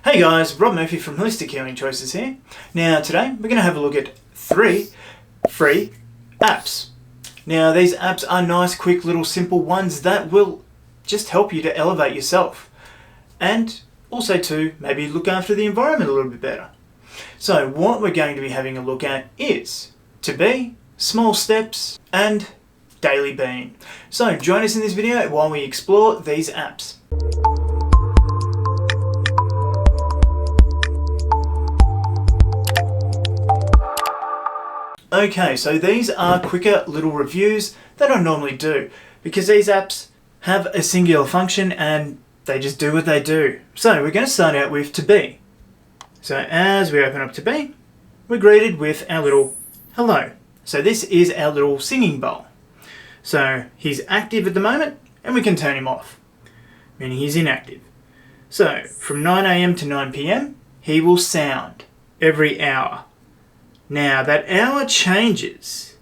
Hey guys, Rob Murphy from Holistic Healing Choices here. Now today we're going to have a look at 3 free apps. Now these apps are nice, quick, little simple ones that will just help you to elevate yourself and also to maybe look after the environment a little bit better. So what we're going to be having a look at is Toobee, Small Steps and DailyBean. So join us in this video while we explore these apps. Okay, so these are quicker little reviews that I normally do because these apps have a singular function and they just do what they do. So we're going to start out with Toobee. So as we open up Toobee, we're greeted with our little hello. So this is our little singing bowl. So he's active at the moment and we can turn him off, meaning he's inactive. So from 9 AM to 9 PM, he will sound every hour. Now that hour changes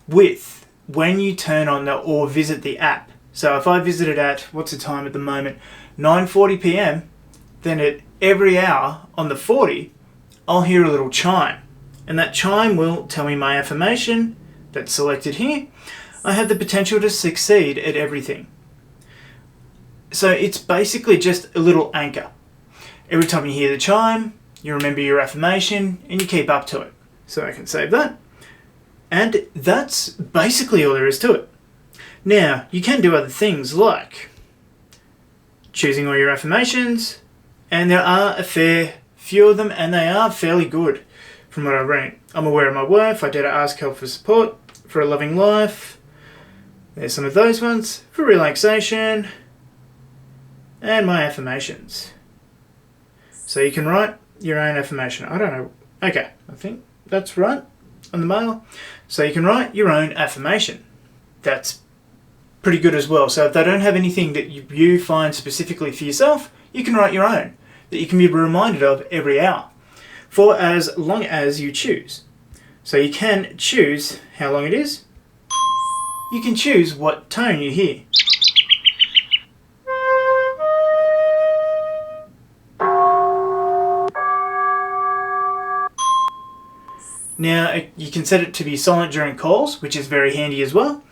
with when you turn on or visit the app. So if I visit it at, what's the time at the moment, 9:40 PM, then at every hour on the 40, I'll hear a little chime. And that chime will tell me my affirmation that's selected here. I have the potential to succeed at everything. So it's basically just a little anchor. Every time you hear the chime, you remember your affirmation and you keep up to it. So I can save that. And that's basically all there is to it. Now, you can do other things like choosing all your affirmations, and there are a fair few of them and they are fairly good from what I read. I'm aware of my worth, I dare to ask help for support, for a loving life. There's some of those ones, for relaxation, and my affirmations. So you can write your own affirmation. I don't know. Okay, I think that's right on the mail. So you can write your own affirmation. That's pretty good as well. So if they don't have anything that you find specifically for yourself, you can write your own that you can be reminded of every hour for as long as you choose. So you can choose how long it is. You can choose what tone you hear. Now you can set it to be silent during calls, which is very handy as well,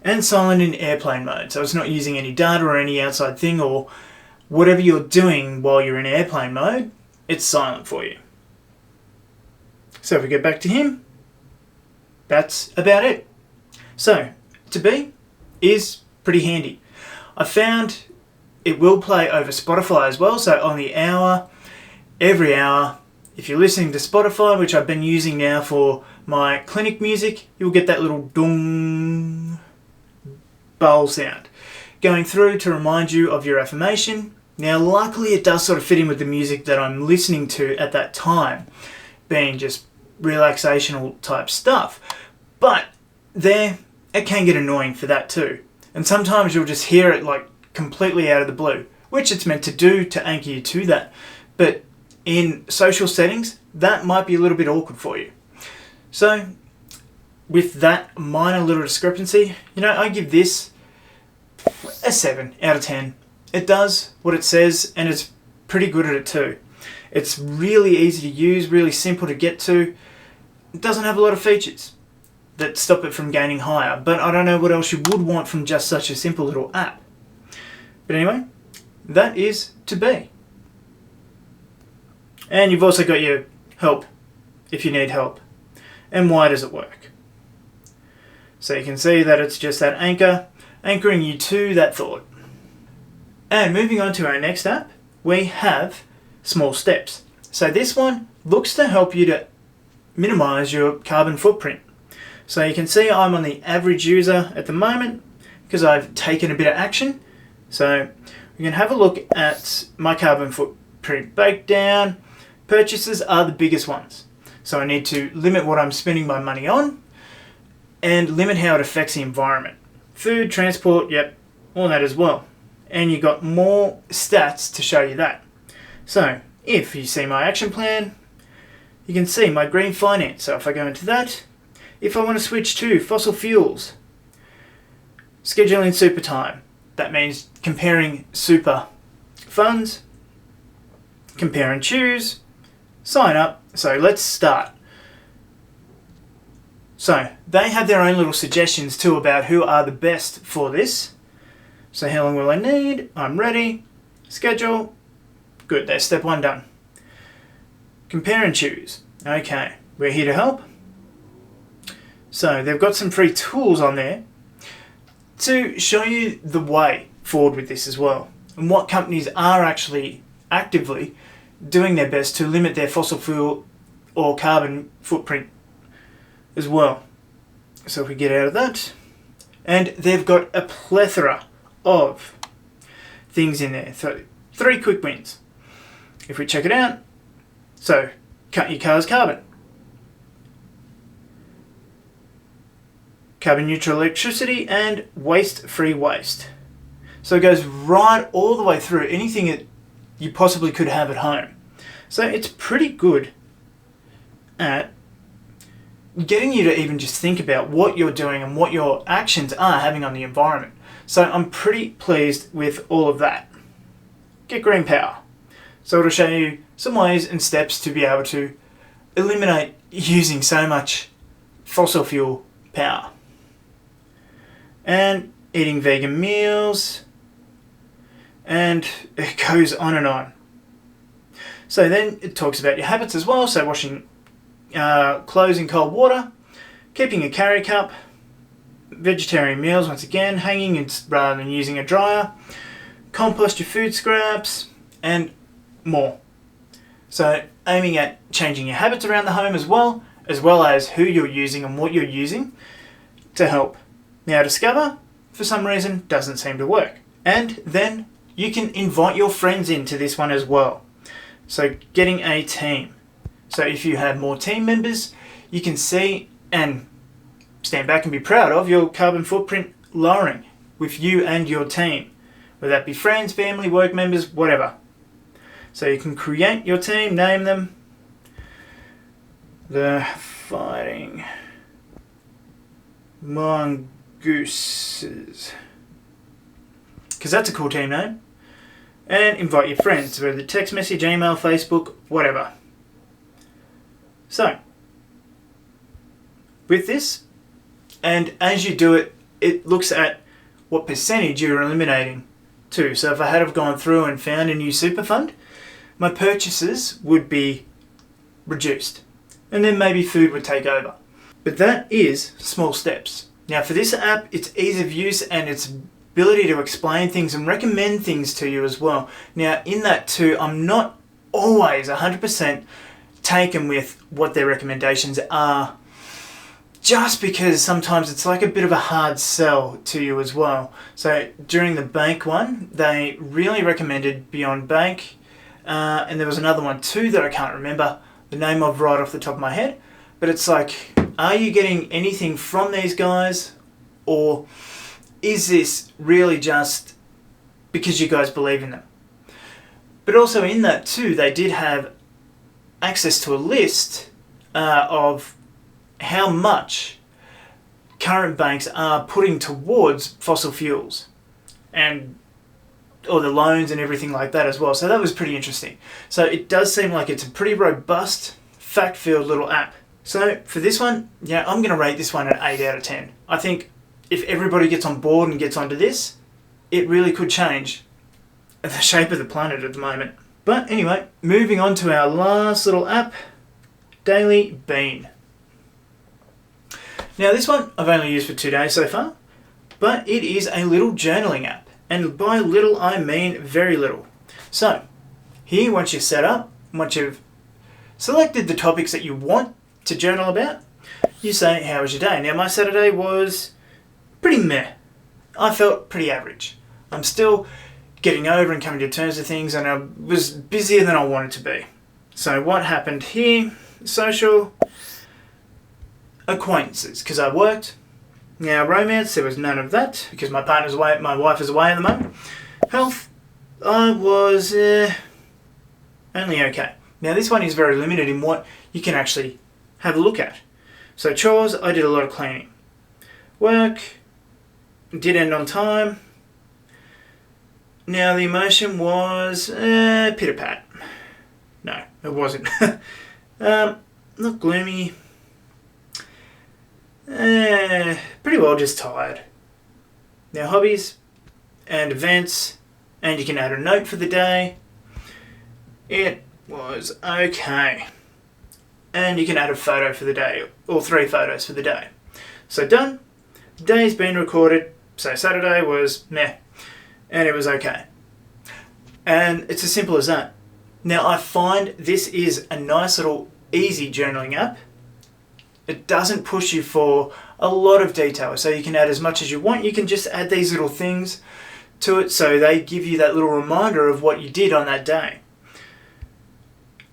and silent in airplane mode, so it's not using any data or any outside thing or whatever you're doing while you're in airplane mode, it's silent for you. So if we get back to him, that's about it. So Toobee is pretty handy. I found it will play over Spotify as well, so on the hour, every hour. If you're listening to Spotify, which I've been using now for my clinic music, you'll get that little dong bowl sound going through to remind you of your affirmation. Now luckily it does sort of fit in with the music that I'm listening to at that time, being just relaxational type stuff. But it can get annoying for that too. And sometimes you'll just hear it like completely out of the blue, which it's meant to do to anchor you to that. But in social settings, that might be a little bit awkward for you. So with that minor little discrepancy, I give this a 7 out of 10. It does what it says and it's pretty good at it too. It's really easy to use, really simple to get to. It doesn't have a lot of features that stop it from gaining higher, but I don't know what else you would want from just such a simple little app. But anyway, that is Toobee. And you've also got your help if you need help. And why does it work? So you can see that it's just that anchor, anchoring you to that thought. And moving on to our next app, we have Small Steps. So this one looks to help you to minimize your carbon footprint. So you can see I'm on the average user at the moment because I've taken a bit of action. So we can have a look at my carbon footprint breakdown. Purchases are the biggest ones. So I need to limit what I'm spending my money on and limit how it affects the environment. Food, transport, yep, all that as well. And you got more stats to show you that. So if you see my action plan, you can see my green finance. So if I go into that, if I want to switch to fossil fuels, scheduling super time, that means comparing super funds compare and choose, sign up. So let's start. So they have their own little suggestions too about who are the best for this. So how long will I need? I'm ready. Schedule. Good, that's step 1 done. Compare and choose. Okay, we're here to help. So they've got some free tools on there to show you the way forward with this as well, and what companies are actually actively doing their best to limit their fossil fuel or carbon footprint as well. So if we get out of that, and they've got a plethora of things in there. So 3 quick wins. If we check it out, so cut your car's carbon. Carbon neutral electricity and waste-free waste. So it goes right all the way through anything that you possibly could have at home. So it's pretty good at getting you to even just think about what you're doing and what your actions are having on the environment. So I'm pretty pleased with all of that. Get green power. So it'll show you some ways and steps to be able to eliminate using so much fossil fuel power. And eating vegan meals, and it goes on and on. So then it talks about your habits as well, so washing clothes in cold water, keeping a carry cup, vegetarian meals once again, hanging it rather than using a dryer, compost your food scraps, and more. So aiming at changing your habits around the home as well as who you're using and what you're using to help. Now Discover, for some reason, doesn't seem to work. And then you can invite your friends into this one as well. So getting a team. So if you have more team members, you can see and stand back and be proud of your carbon footprint lowering with you and your team. Whether that be friends, family, work members, whatever. So you can create your team, name them. The Fighting Mongooses, because that's a cool team name. And invite your friends, whether text message, email, Facebook, whatever. So with this, and as you do it, it looks at what percentage you're eliminating too. So if I had have gone through and found a new super fund, my purchases would be reduced, and then maybe food would take over. But that is small steps. Now for this app, it's ease of use and its ability to explain things and recommend things to you as well. Now in that too, I'm not always 100% taken with what their recommendations are, just because sometimes it's like a bit of a hard sell to you as well. So during the bank one, they really recommended Beyond Bank, and there was another one too that I can't remember the name of right off the top of my head, but it's like, are you getting anything from these guys, or is this really just because you guys believe in them? But also in that too, they did have access to a list of how much current banks are putting towards fossil fuels and or the loans and everything like that as well. So that was pretty interesting. So it does seem like it's a pretty robust, fact-filled little app. So for this one, yeah, I'm going to rate this one an 8 out of 10. I think if everybody gets on board and gets onto this, it really could change the shape of the planet at the moment. But anyway, moving on to our last little app, DailyBean. Now this one I've only used for 2 days so far, but it is a little journaling app. And by little, I mean very little. So here, once you're set up, once you've selected the topics that you want to journal about, you say, how was your day? Now my Saturday was pretty meh. I felt pretty average. I'm still getting over and coming to terms with things, and I was busier than I wanted to be. So what happened here? Social acquaintances, because I worked. Now romance, there was none of that because my partner's away, my wife is away at the moment. Health, I was only okay. Now this one is very limited in what you can actually have a look at. So chores, I did a lot of cleaning. Work, did end on time. Now the emotion was pitter-pat. it wasn't. Not gloomy. Pretty well just tired. Now hobbies and events, and you can add a note for the day. It was okay. And you can add a photo for the day, or 3 photos for the day. So done. The day's been recorded. So Saturday was meh, and it was okay. And it's as simple as that. Now I find this is a nice little easy journaling app. It doesn't push you for a lot of detail, so you can add as much as you want. You can just add these little things to it so they give you that little reminder of what you did on that day.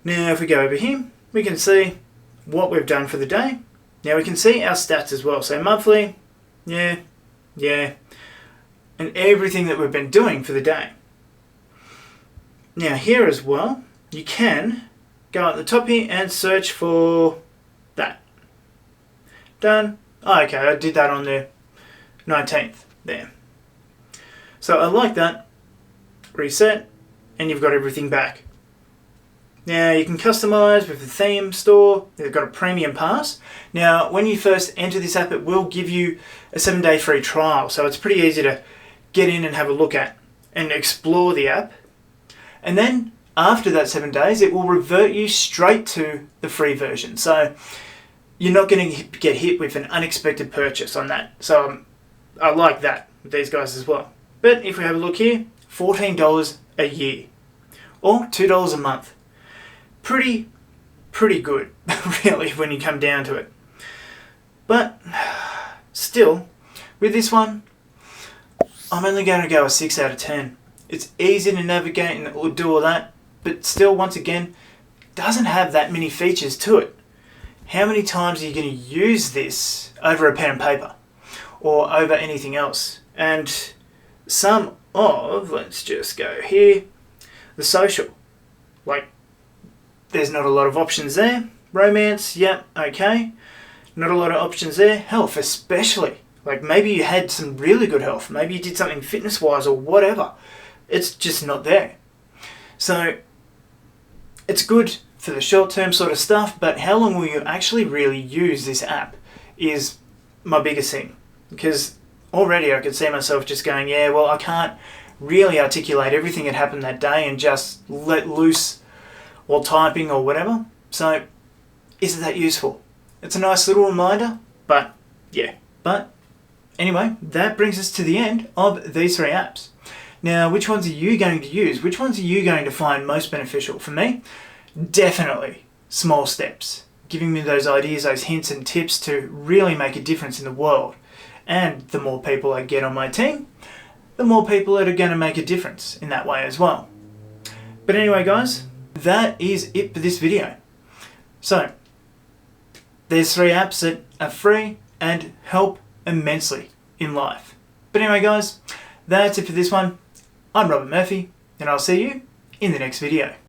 Now if we go over here, we can see what we've done for the day. Now we can see our stats as well. So monthly, yeah, and everything that we've been doing for the day. Now here as well, you can go at the top here and search for that. Done. Oh, okay, I did that on the 19th there. So I like that. Reset, and you've got everything back. Now you can customize with the theme store. They've got a premium pass. Now when you first enter this app, it will give you a 7-day free trial. So it's pretty easy to get in and have a look at and explore the app. And then after that 7 days, it will revert you straight to the free version. So you're not going to get hit with an unexpected purchase on that. So I like that with these guys as well. But if we have a look here, $14 a year or $2 a month. Pretty good, really, when you come down to it. But still, with this one, I'm only going to go a 6 out of 10. It's easy to navigate and do all that, but still, once again, doesn't have that many features to it. How many times are you going to use this over a pen and paper or over anything else? And some of, let's just go here, the social, like, there's not a lot of options there. Romance, yep, okay. Not a lot of options there. Health, especially. Like maybe you had some really good health. Maybe you did something fitness-wise or whatever. It's just not there. So it's good for the short-term sort of stuff, but how long will you actually really use this app is my biggest thing. Because already I could see myself just going, yeah, well, I can't really articulate everything that happened that day and just let loose while typing or whatever. So is it that useful? It's a nice little reminder, but yeah. But anyway, that brings us to the end of these 3 apps. Now, which ones are you going to use? Which ones are you going to find most beneficial? For me, definitely small steps, giving me those ideas, those hints and tips to really make a difference in the world. And the more people I get on my team, the more people that are going to make a difference in that way as well. But anyway, guys, that is it for this video. So, there's 3 apps that are free and help immensely in life. But anyway, guys, that's it for this one. I'm Robert Murphy, and I'll see you in the next video.